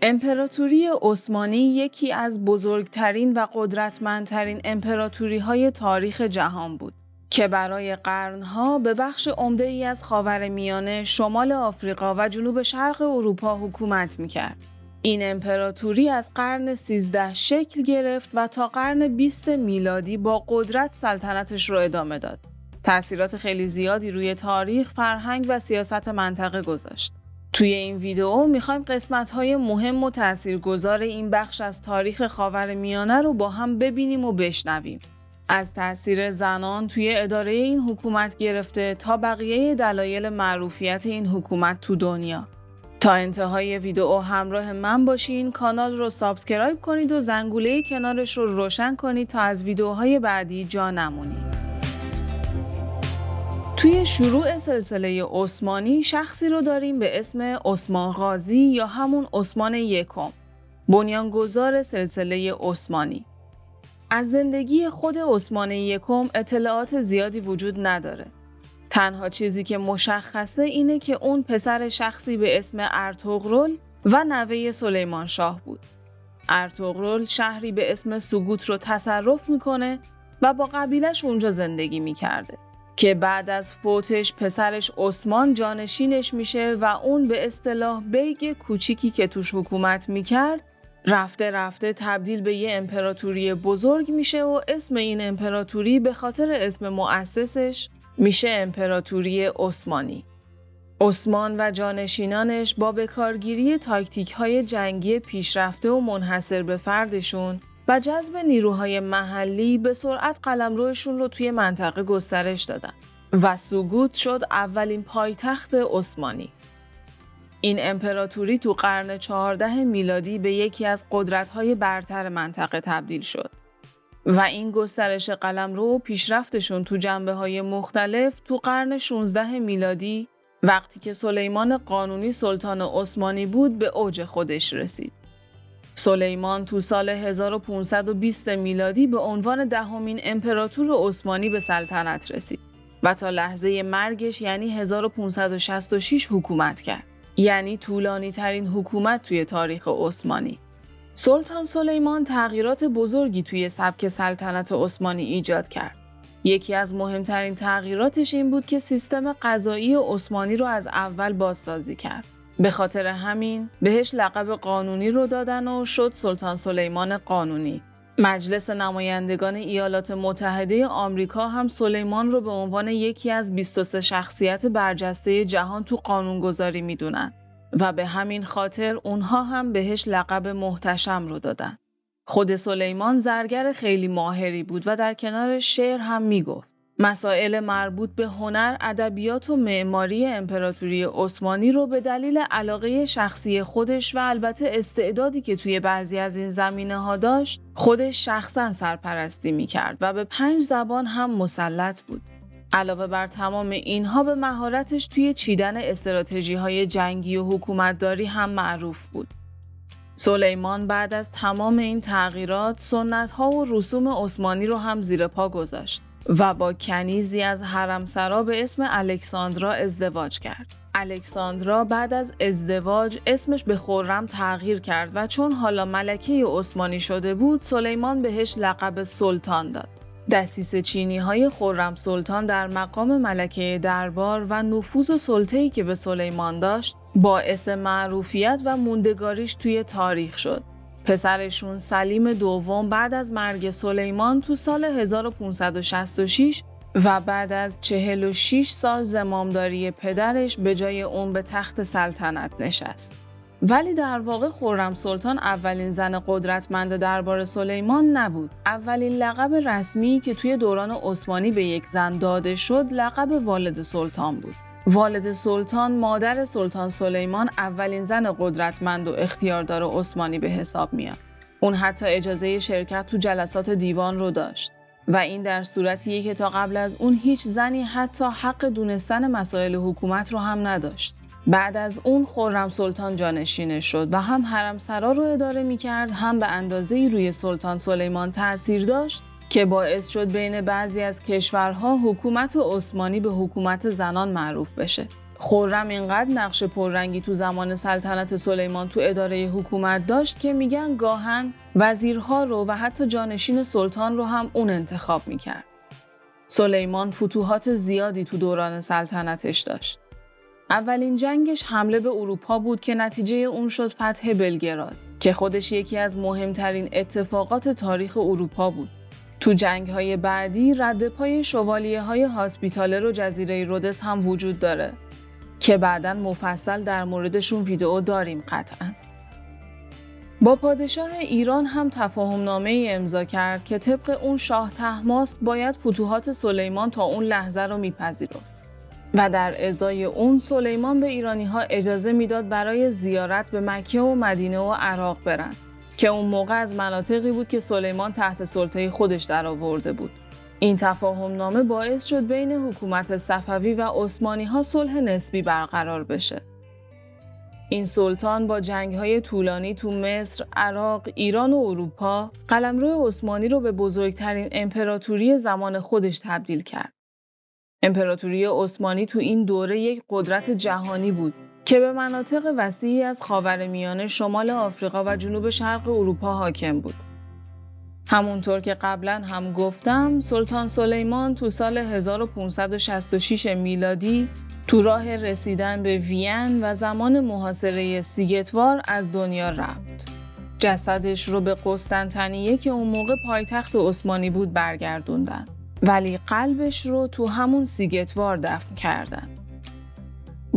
امپراتوری عثمانی یکی از بزرگترین و قدرتمندترین امپراتوری‌های تاریخ جهان بود که برای قرن‌ها به بخش عمده‌ای از خاورمیانه، شمال آفریقا و جنوب شرق اروپا حکومت می‌کرد. این امپراتوری از قرن 13 شکل گرفت و تا قرن 20 میلادی با قدرت سلطنتش رو ادامه داد. تأثیرات خیلی زیادی روی تاریخ، فرهنگ و سیاست منطقه گذاشت. توی این ویدیو میخوایم قسمت‌های مهم و تأثیرگذار این بخش از تاریخ خاورمیانه رو با هم ببینیم و بشنویم. از تأثیر زنان توی اداره این حکومت گرفته تا بقیه دلایل معروفیت این حکومت تو دنیا. تا انتهای ویدیو همراه من باشین، کانال رو سابسکرایب کنید و زنگوله کنارش رو روشن کنید تا از ویدیوهای بعدی جا نمونید. توی شروع سلسله عثمانی شخصی رو داریم به اسم عثمان غازی یا همون عثمان یکم، بنیانگذار سلسله عثمانی. از زندگی خود عثمان یکم اطلاعات زیادی وجود نداره. تنها چیزی که مشخصه اینه که اون پسر شخصی به اسم ارطغرل و نوه سلیمان شاه بود. ارطغرل شهری به اسم سوگوت رو تصرف میکنه و با قبیلش اونجا زندگی میکرده که بعد از فوتش پسرش عثمان جانشینش میشه و اون به اصطلاح بیگ کوچیکی که توش حکومت میکرد رفته رفته تبدیل به یه امپراتوری بزرگ میشه و اسم این امپراتوری به خاطر اسم مؤسسش میشه امپراتوری عثمانی. عثمان و جانشینانش با بکارگیری تاکتیک‌های جنگی پیشرفته و منحصر به فردشون و جذب نیروهای محلی به سرعت قلمروشون رو توی منطقه گسترش دادن و سوگوت شد اولین پایتخت عثمانی. این امپراتوری تو قرن 14 میلادی به یکی از قدرت‌های برتر منطقه تبدیل شد و این گسترش قلمرو و پیشرفتشون تو جنبه‌های مختلف تو قرن 16 میلادی وقتی که سلیمان قانونی سلطان عثمانی بود به اوج خودش رسید. سلیمان تو سال 1520 میلادی به عنوان دهمین امپراتور عثمانی به سلطنت رسید و تا لحظه مرگش یعنی 1566 حکومت کرد. یعنی طولانی ترین حکومت توی تاریخ عثمانی. سلطان سلیمان تغییرات بزرگی توی سبک سلطنت عثمانی ایجاد کرد. یکی از مهمترین تغییراتش این بود که سیستم قضایی عثمانی رو از اول بازسازی کرد. به خاطر همین بهش لقب قانونی رو دادن و شد سلطان سلیمان قانونی. مجلس نمایندگان ایالات متحده آمریکا هم سلیمان رو به عنوان یکی از 23 شخصیت برجسته جهان تو قانونگذاری میدونن و به همین خاطر اونها هم بهش لقب محتشم رو دادن. خود سلیمان زرگر خیلی ماهری بود و در کنارش شعر هم میگفت. مسائل مربوط به هنر، ادبیات و معماری امپراتوری عثمانی رو به دلیل علاقه شخصی خودش و البته استعدادی که توی بعضی از این زمینه‌ها داشت، خودش شخصاً سرپرستی می‌کرد و به 5 زبان هم مسلط بود. علاوه بر تمام اینها به مهارتش توی چیدن استراتژی‌های جنگی و حکومتداری هم معروف بود. سلیمان بعد از تمام این تغییرات سنت‌ها و رسوم عثمانی رو هم زیر پا گذاشت و با کنیزی از حرمسرا به اسم الکساندرا ازدواج کرد. الکساندرا بعد از ازدواج اسمش به خرم تغییر کرد و چون حالا ملکه عثمانی شده بود سلیمان بهش لقب سلطان داد. دسیسه چینی‌های خرم سلطان در مقام ملکه دربار و نفوذ و سلطه‌ای که به سلیمان داشت باعث معروفیت و موندگاریش توی تاریخ شد. پسرشون سلیم دوم بعد از مرگ سلیمان تو سال 1566 و بعد از 46 سال زمامداری پدرش به جای اون به تخت سلطنت نشست. ولی در واقع خرم سلطان اولین زن قدرتمند دربار سلیمان نبود. اولین لقب رسمی که توی دوران عثمانی به یک زن داده شد لقب والد سلطان بود. والد سلطان مادر سلطان سلیمان اولین زن قدرتمند و اختیاردار عثمانی به حساب میاد. اون حتی اجازه شرکت تو جلسات دیوان رو داشت و این در صورتیه که تا قبل از اون هیچ زنی حتی حق دونستن مسائل حکومت رو هم نداشت. بعد از اون خرم سلطان جانشینش شد و هم حرمسرا رو اداره میکرد هم به اندازه‌ای روی سلطان سلیمان تأثیر داشت که باعث شد بین بعضی از کشورها حکومت عثمانی به حکومت زنان معروف بشه. خرم اینقدر نقش پررنگی تو زمان سلطنت سلیمان تو اداره حکومت داشت که میگن گاهن وزیرها رو و حتی جانشین سلطان رو هم اون انتخاب میکرد. سلیمان فتوحات زیادی تو دوران سلطنتش داشت. اولین جنگش حمله به اروپا بود که نتیجه اون شد فتح بلگراد که خودش یکی از مهمترین اتفاقات تاریخ اروپا بود. تو جنگ‌های بعدی رد پای شوالیه‌های هاسپیتاله و جزیره رودس هم وجود داره که بعداً مفصل در موردشون ویدئو داریم قطعاً. با پادشاه ایران هم تفاهم‌نامه‌ای امضا کرد که طبق اون شاه طهماسب باید فتوحات سلیمان تا اون لحظه رو میپذیرفت و در ازای اون سلیمان به ایرانی‌ها اجازه میداد برای زیارت به مکه و مدینه و عراق برن که اون موقع از مناطقی بود که سلیمان تحت سلطه خودش درآورده بود. این تفاهم‌نامه باعث شد بین حکومت صفوی و عثمانی‌ها صلح نسبی برقرار بشه. این سلطان با جنگ‌های طولانی تو مصر، عراق، ایران و اروپا قلمرو عثمانی رو به بزرگترین امپراتوری زمان خودش تبدیل کرد. امپراتوری عثمانی تو این دوره یک قدرت جهانی بود که به مناطق وسیعی از خاورمیانه، شمال آفریقا و جنوب شرق اروپا حاکم بود. همونطور که قبلا هم گفتم، سلطان سلیمان تو سال 1566 میلادی تو راه رسیدن به وین و زمان محاصره سیگتوار از دنیا رفت. جسدش رو به قسطنطنیه که اون موقع پایتخت عثمانی بود برگردوندن، ولی قلبش رو تو همون سیگتوار دفن کردن.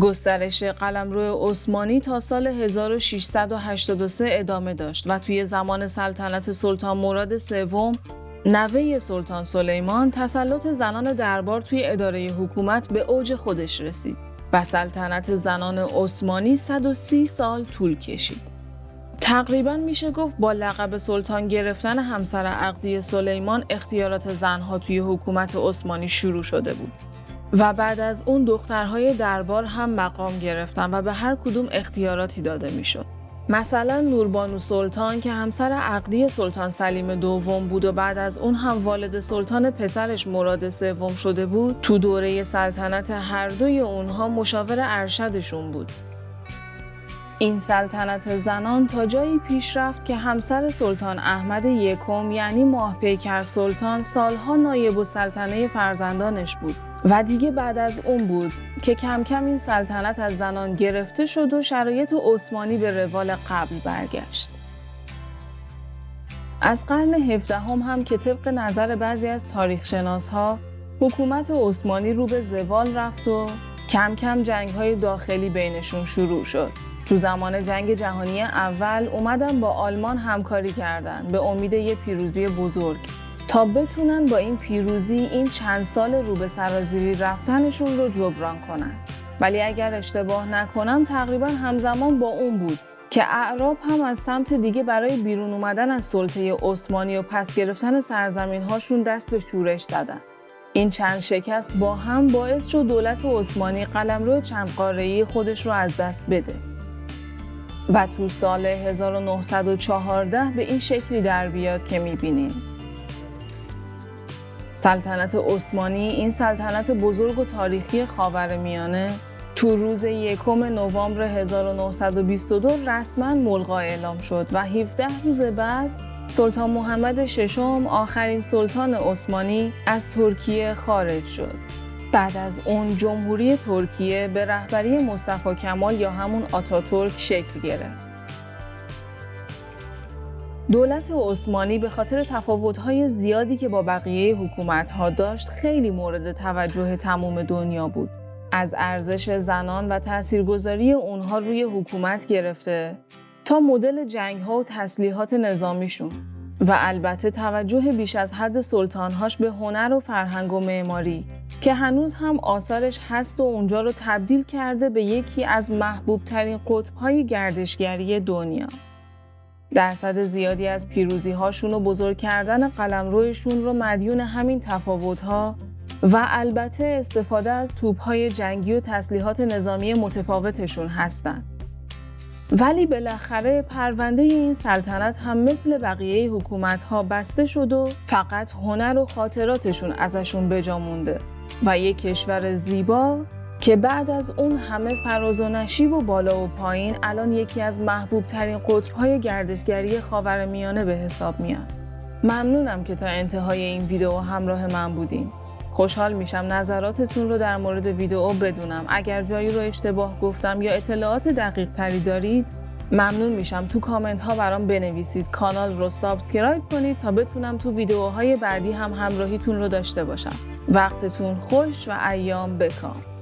گسترش قلمرو عثمانی تا سال 1683 ادامه داشت و توی زمان سلطنت سلطان مراد سوم، نوه سلطان سلیمان، تسلط زنان دربار توی اداره حکومت به اوج خودش رسید و سلطنت زنان عثمانی 130 سال طول کشید. تقریباً میشه گفت با لقب سلطان گرفتن همسر عقدی سلیمان اختیارات زنها توی حکومت عثمانی شروع شده بود و بعد از اون دخترهای دربار هم مقام گرفتن و به هر کدوم اختیاراتی داده میشد. مثلا نوربانو سلطان که همسر عقدی سلطان سلیم دوم بود و بعد از اون هم والد سلطان پسرش مراد سوم شده بود، تو دوره سلطنت هر دوی اونها مشاور ارشدشون بود. این سلطنت زنان تا جایی پیش رفت که همسر سلطان احمد یکم یعنی ماهپیکر سلطان سالها نایب السلطنه فرزندانش بود و دیگه بعد از اون بود که کم کم این سلطنت از زنان گرفته شد و شرایط عثمانی به روال قبل برگشت. از قرن 17 هم که طبق نظر بعضی از تاریخ‌شناس‌ها حکومت عثمانی رو به زوال رفت و کم کم جنگ‌های داخلی بینشون شروع شد. تو زمان جنگ جهانی اول اومدن با آلمان همکاری کردن به امید یه پیروزی بزرگ تا بتونن با این پیروزی این چند سال رو به سرازیری رفتنشون رو جبران کنن. ولی اگر اشتباه نکنم تقریبا همزمان با اون بود که اعراب هم از سمت دیگه برای بیرون اومدن از سلطه عثمانی و پس گرفتن سرزمین‌هاشون دست به شورش زدن. این چند شکست با هم باعث شد دولت عثمانی قلمرو چند قاره‌ای خودش رو از دست بده. و تو سال 1914 به این شکلی در بیاد که می‌بینیم. سلطنت عثمانی، این سلطنت بزرگ و تاریخی خاورمیانه، تو روز 1 نوامبر 1922 رسما ملغا اعلام شد و 17 روز بعد سلطان محمد ششم، آخرین سلطان عثمانی، از ترکیه خارج شد. بعد از اون جمهوری ترکیه به رهبری مصطفی کمال یا همون آتاتورک شکل گرفت. دولت عثمانی به خاطر تفاوت‌های زیادی که با بقیه حکومت‌ها داشت خیلی مورد توجه تمام دنیا بود. از ارزش زنان و تاثیرگذاری اونها روی حکومت گرفته تا مدل جنگ‌ها و تسلیحات نظامیشون و البته توجه بیش از حد سلطان‌هاش به هنر و فرهنگ و معماری که هنوز هم آثارش هست و اونجا رو تبدیل کرده به یکی از محبوب‌ترین قطب‌های گردشگری دنیا. درصد زیادی از پیروزی‌هاشون و بزرگ کردن قلمروشون رو مدیون همین تفاوت‌ها و البته استفاده از توپ‌های جنگی و تسلیحات نظامی متفاوتشون هستن. ولی بالاخره پرونده این سلطنت هم مثل بقیه حکومت‌ها بسته شد و فقط هنر و خاطراتشون ازشون بجا مونده و یک کشور زیبا که بعد از اون همه فراز و نشیب و بالا و پایین الان یکی از محبوب ترین قطب‌های گردشگری خاورمیانه به حساب میاد. ممنونم که تا انتهای این ویدیو همراه من بودین. خوشحال میشم نظراتتون رو در مورد ویدیو بدونم. اگر جایی رو اشتباه گفتم یا اطلاعات دقیق تری دارید، ممنون میشم تو کامنت ها برام بنویسید. کانال رو سابسکرایب کنید تا بتونم تو ویدیوهای بعدی هم همراهیتون رو داشته باشم. وقتتون خوش و ایام بکام.